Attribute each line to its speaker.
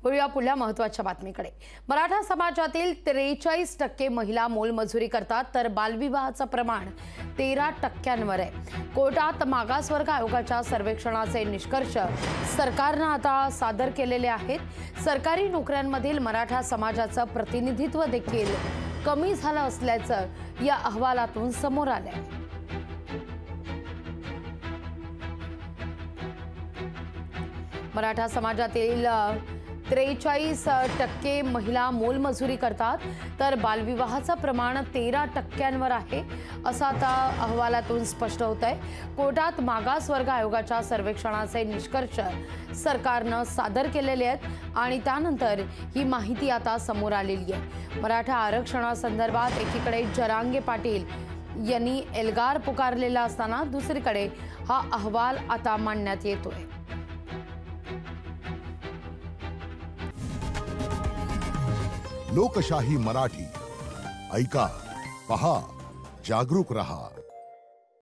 Speaker 1: वळूया पुढल्या महत्त्वाच्या बातमीकडे। मराठा समाजातील 43% महिला मोलमजुरी करतात, तर बालविवाहाचं प्रमाण 13% आहे। कोर्टात मागासवर्ग आयोगाच्या सर्वेक्षणाचे निष्कर्ष सरकारने आता सादर केलेले आहेत। सरकारी नोकऱ्यांमधील मराठा समाजाचं प्रतिनिधित्व देखील कमी झालं असल्याचं या अहवालातून समोर आलंय। मराठा समाजातील 43% महिला मोलमजुरी करतात, तर बालविवाहाचं प्रमाण 13% आहे, असं आता अहवालातून स्पष्ट होत आहे। कोर्टात मागासवर्ग आयोगाच्या सर्वेक्षणाचे निष्कर्ष सरकारने सादर केलेले आहेत आणि त्यानंतर ही माहिती आता समोर आलेली आहे। मराठा आरक्षणासंदर्भात एकीकडे जरांगे पाटील यांनी एल्गार पुकारलेला असताना दुसरीकडे हा अहवाल आता मांडण्यात येतोय।
Speaker 2: लोकशाही मराठी ऐका, पहा, जागरूक रहा।